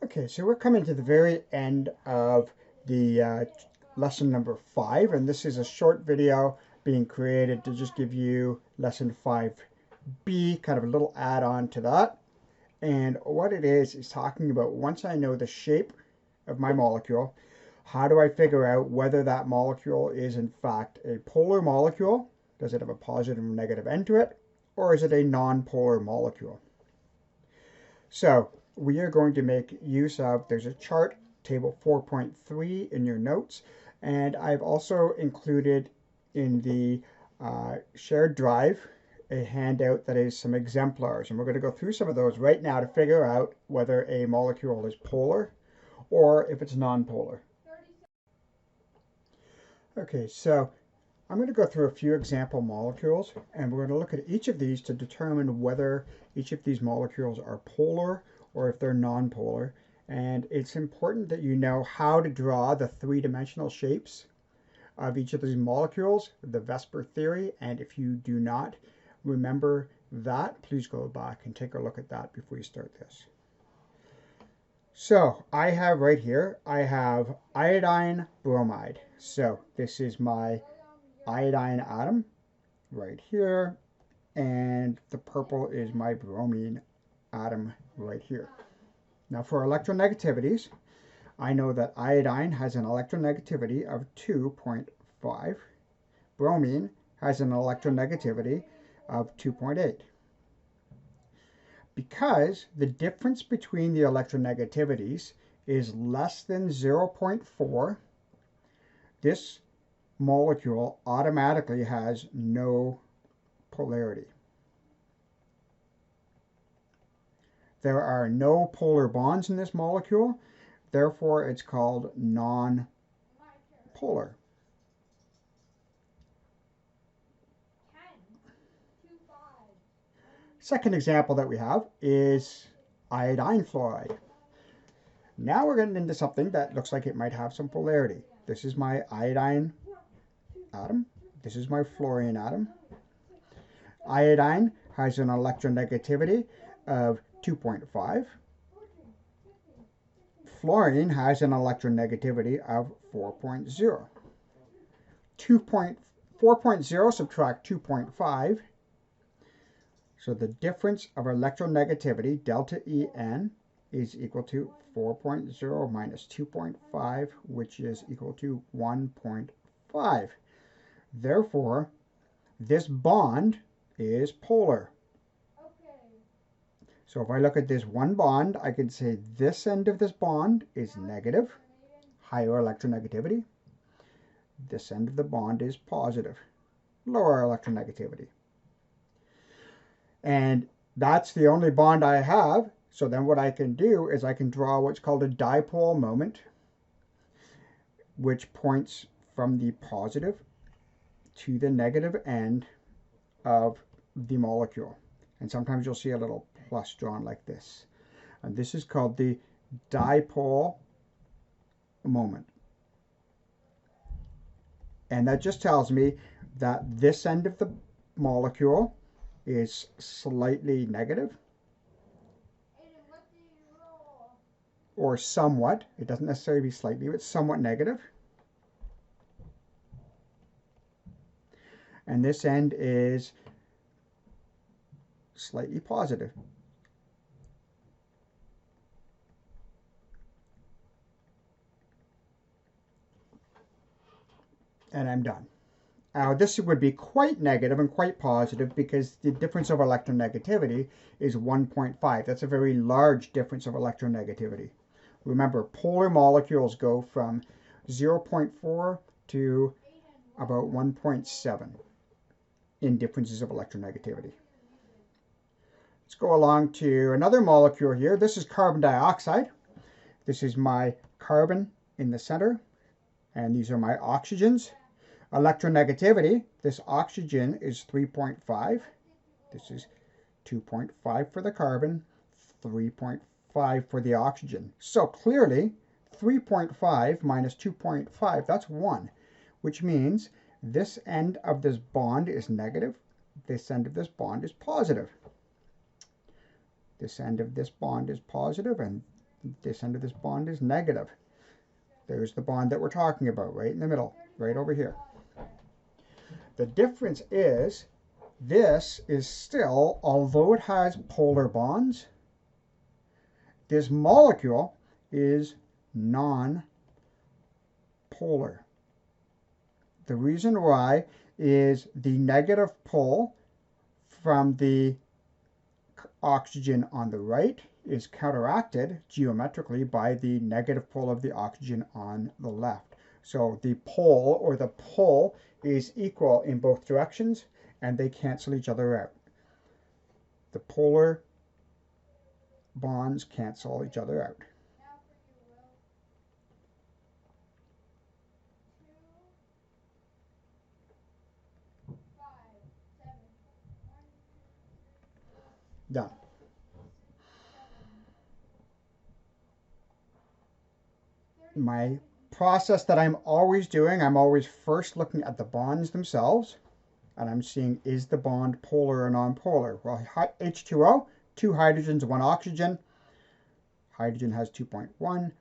Okay, so we're coming to the very end of the lesson number 5, and this is a short video being created to just give you lesson 5B, kind of a little add-on to that. And what it is talking about once I know the shape of my molecule, how do I figure out whether that molecule is in fact a polar molecule? Does it have a positive or negative end to it? Or is it a non-polar molecule? So we are going to make use of, there's a chart, table 4.3 in your notes, and I've also included in the shared drive a handout that is some exemplars, and we're going to go through some of those right now to figure out whether a molecule is polar or if it's nonpolar. Okay, so I'm going to go through a few example molecules, and we're going to look at each of these to determine whether each of these molecules are polar or if they're nonpolar. And it's important that you know how to draw the three-dimensional shapes of each of these molecules, the Vesper theory, and if you do not remember that, please go back and take a look at that before you start this. So I have right here, I have iodine bromide. So this is my iodine atom right here, and the purple is my bromine atom right here. Now for electronegativities, I know that iodine has an electronegativity of 2.5. Bromine has an electronegativity of 2.8. Because the difference between the electronegativities is less than 0.4, this molecule automatically has no polarity. There are no polar bonds in this molecule, therefore it's called non-polar. Second example that we have is iodine fluoride. Now we're getting into something that looks like it might have some polarity. This is my iodine atom. This is my fluorine atom. Iodine has an electronegativity of 2.5. Fluorine has an electronegativity of 4.0. 4.0 subtract 2.5. So the difference of electronegativity, delta En, is equal to 4.0 minus 2.5, which is equal to 1.5. Therefore, this bond is polar. So if I look at this one bond, I can say this end of this bond is negative, higher electronegativity. This end of the bond is positive, lower electronegativity. And that's the only bond I have. So then what I can do is I can draw what's called a dipole moment, which points from the positive to the negative end of the molecule. And sometimes you'll see a little plus drawn like this. And this is called the dipole moment. And that just tells me that this end of the molecule is slightly negative or somewhat. It doesn't necessarily be slightly, but somewhat negative. And this end is slightly positive. And I'm done. This would be quite negative and quite positive because the difference of electronegativity is 1.5. That's a very large difference of electronegativity. Remember, polar molecules go from 0.4 to about 1.7 in differences of electronegativity. Let's go along to another molecule here. This is carbon dioxide. This is my carbon in the center, and these are my oxygens. Electronegativity, this oxygen is 3.5. This is 2.5 for the carbon, 3.5 for the oxygen. So clearly, 3.5 minus 2.5, that's 1, which means this end of this bond is negative. This end of this bond is positive. This end of this bond is positive, and This end of this bond is negative. There's the bond that we're talking about, right in the middle, right over here. The difference is this is still, although it has polar bonds, this molecule is non-polar. The reason why is the negative pull from the oxygen on the right is counteracted geometrically by the negative pull of the oxygen on the left. So the pole or the pull is equal in both directions and they cancel each other out. The polar bonds cancel each other out. Done. My process that I'm always doing, I'm always first looking at the bonds themselves and I'm seeing, is the bond polar or non-polar? Well, H2O, 2 hydrogens, 1 oxygen. Hydrogen has 2.1,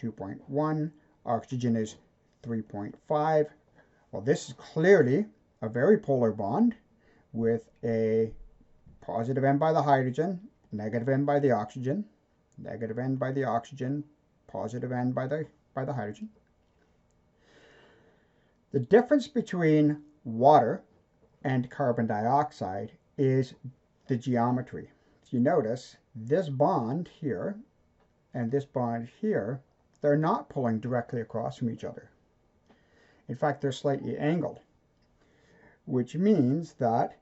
2.1. Oxygen is 3.5. Well, this is clearly a very polar bond with a positive end by the hydrogen, negative end by the oxygen, negative end by the oxygen, positive end by the hydrogen. The difference between water and carbon dioxide is the geometry. If you notice, this bond here and this bond here, they're not pulling directly across from each other. In fact, they're slightly angled, which means that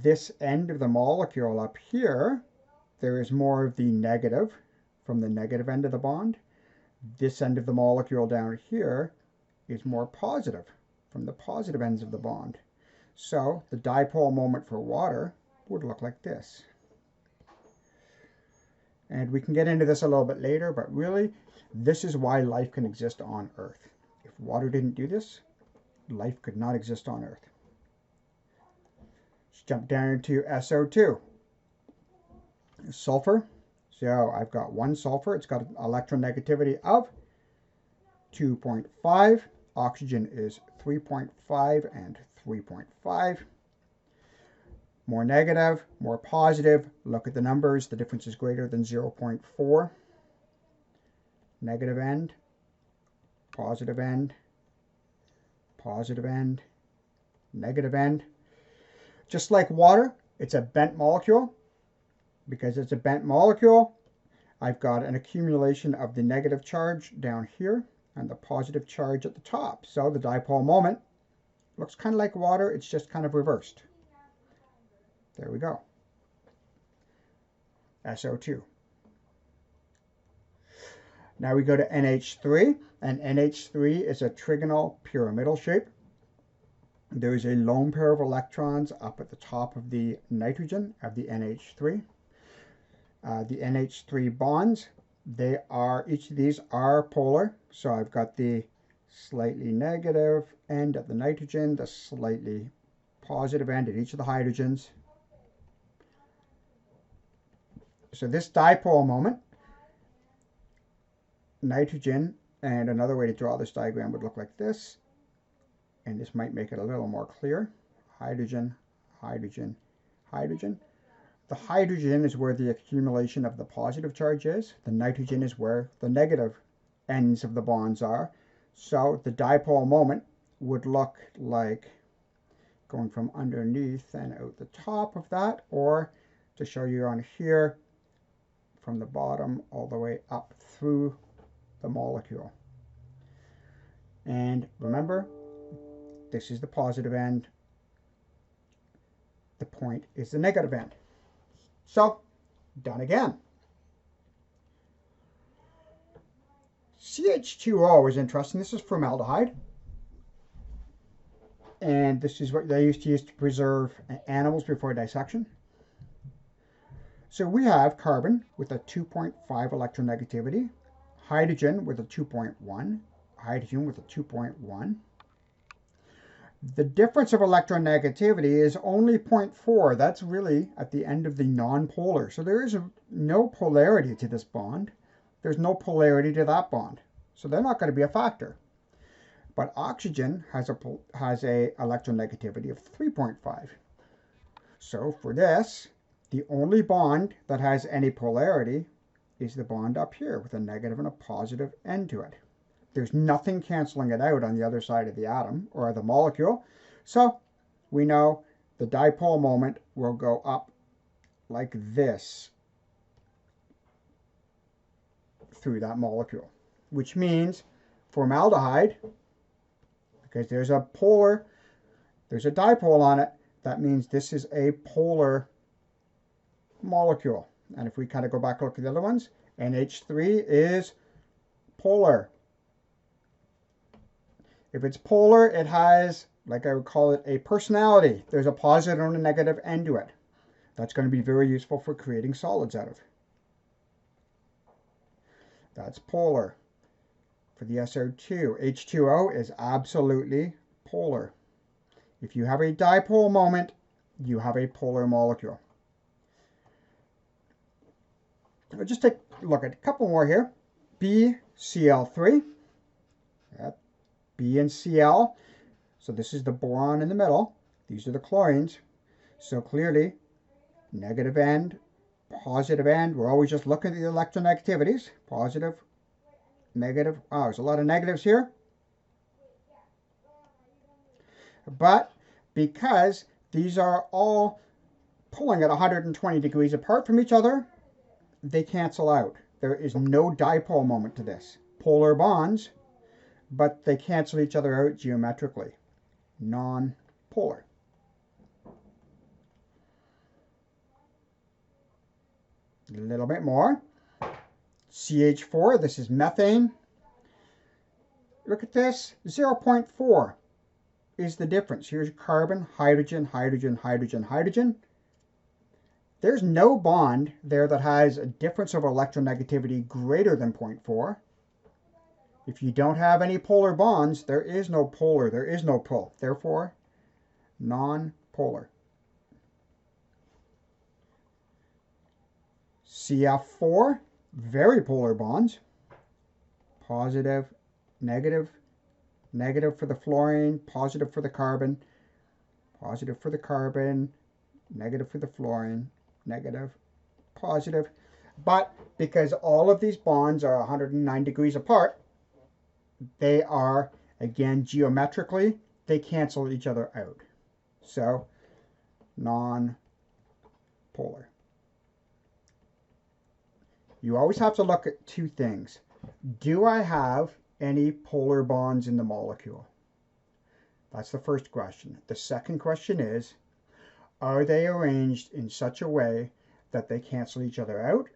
this end of the molecule up here, there is more of the negative from the negative end of the bond. This end of the molecule down here is more positive from the positive ends of the bond. So the dipole moment for water would look like this. And we can get into this a little bit later, but really, this is why life can exist on Earth. If water didn't do this, life could not exist on Earth. Let's jump down to SO2. Sulfur. So I've got one sulfur. It's got an electronegativity of 2.5. Oxygen is 3.5 and 3.5. More negative, more positive. Look at the numbers. The difference is greater than 0.4. Negative end, positive end, positive end, negative end. Just like water, it's a bent molecule. Because it's a bent molecule, I've got an accumulation of the negative charge down here and the positive charge at the top. So the dipole moment looks kind of like water, it's just kind of reversed. There we go. SO2. Now we go to NH3, and NH3 is a trigonal pyramidal shape. There's a lone pair of electrons up at the top of the nitrogen of the NH3. The NH3 bonds, each of these are polar. So I've got the slightly negative end at the nitrogen, the slightly positive end at each of the hydrogens. So this dipole moment, nitrogen, and another way to draw this diagram would look like this. And this might make it a little more clear. Hydrogen, hydrogen, hydrogen. The hydrogen is where the accumulation of the positive charge is. The nitrogen is where the negative ends of the bonds are. So the dipole moment would look like going from underneath and out the top of that, or to show you on here, from the bottom all the way up through the molecule. And remember, this is the positive end. The point is the negative end. So, done again. CH2O is interesting. This is formaldehyde. And this is what they used to use to preserve animals before dissection. So we have carbon with a 2.5 electronegativity, hydrogen with a 2.1, hydrogen with a 2.1. The difference of electronegativity is only 0.4. That's really at the end of the non-polar. So there is no polarity to this bond. there's no polarity to that bond. So they're not going to be a factor. But oxygen has a electronegativity of 3.5. So for this, the only bond that has any polarity is the bond up here with a negative and a positive end to it. There's nothing canceling it out on the other side of the atom or the molecule. So we know the dipole moment will go up like this through that molecule, which means formaldehyde, because there's a dipole on it, that means this is a polar molecule. And if we kind of go back and look at the other ones, NH3 is polar. If it's polar, it has, like I would call it, a personality. There's a positive and a negative end to it. That's going to be very useful for creating solids out of. That's polar. For the SO2, H2O is absolutely polar. If you have a dipole moment, you have a polar molecule. I'll just take a look at a couple more here. BCl3. B and Cl. So this is the boron in the middle. These are the chlorines. So clearly, negative end, positive end. We're always just looking at the electronegativities. Positive, negative. Wow, there's a lot of negatives here. But because these are all pulling at 120 degrees apart from each other, they cancel out. There is no dipole moment to this. Polar bonds, but they cancel each other out geometrically. Non-polar. A little bit more. CH4, this is methane. Look at this, 0.4 is the difference. Here's carbon, hydrogen, hydrogen, hydrogen, hydrogen. There's no bond there that has a difference of electronegativity greater than 0.4. If you don't have any polar bonds, there is no polar, there is no pull. Therefore, non-polar. CF4, very polar bonds. Positive, negative, negative for the fluorine, positive for the carbon, positive for the carbon, negative for the fluorine, negative, positive. But because all of these bonds are 109 degrees apart, they are, again, geometrically, they cancel each other out. So, non-polar. You always have to look at two things. Do I have any polar bonds in the molecule? That's the first question. The second question is, are they arranged in such a way that they cancel each other out,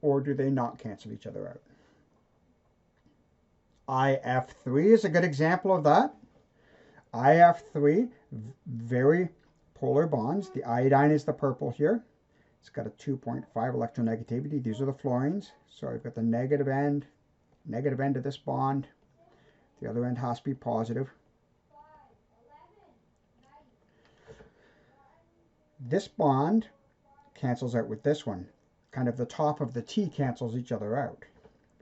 or do they not cancel each other out? IF3 is a good example of that. IF3, very polar bonds. The iodine is the purple here. It's got a 2.5 electronegativity. These are the fluorines. So I've got the negative end of this bond. The other end has to be positive. This bond cancels out with this one. Kind of the top of the T cancels each other out.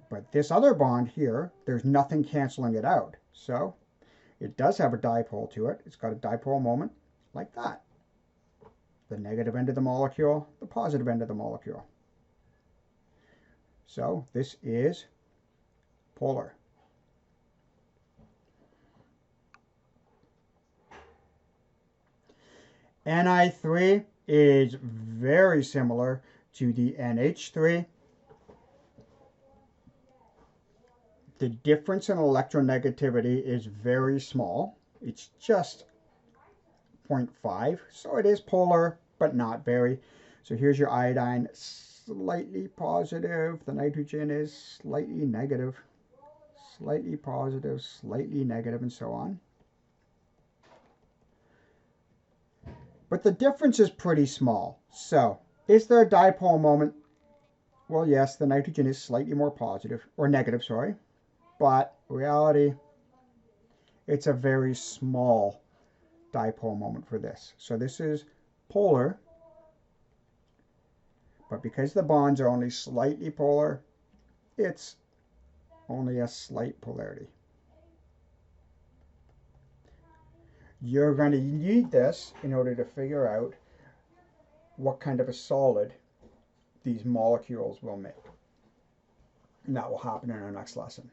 But this other bond here, there's nothing canceling it out. So it does have a dipole to it. It's got a dipole moment like that. The negative end of the molecule, the positive end of the molecule. So this is polar. Ni3 is very similar to the NH3. The difference in electronegativity is very small. It's just 0.5. So it is polar, but not very. So here's your iodine, slightly positive. The nitrogen is slightly negative, slightly positive, slightly negative, and so on. But the difference is pretty small. So, is there a dipole moment? Well, yes, the nitrogen is slightly more positive, or negative, sorry. But reality, it's a very small dipole moment for this. So this is polar. But because the bonds are only slightly polar, it's only a slight polarity. You're going to need this in order to figure out what kind of a solid these molecules will make. And that will happen in our next lesson.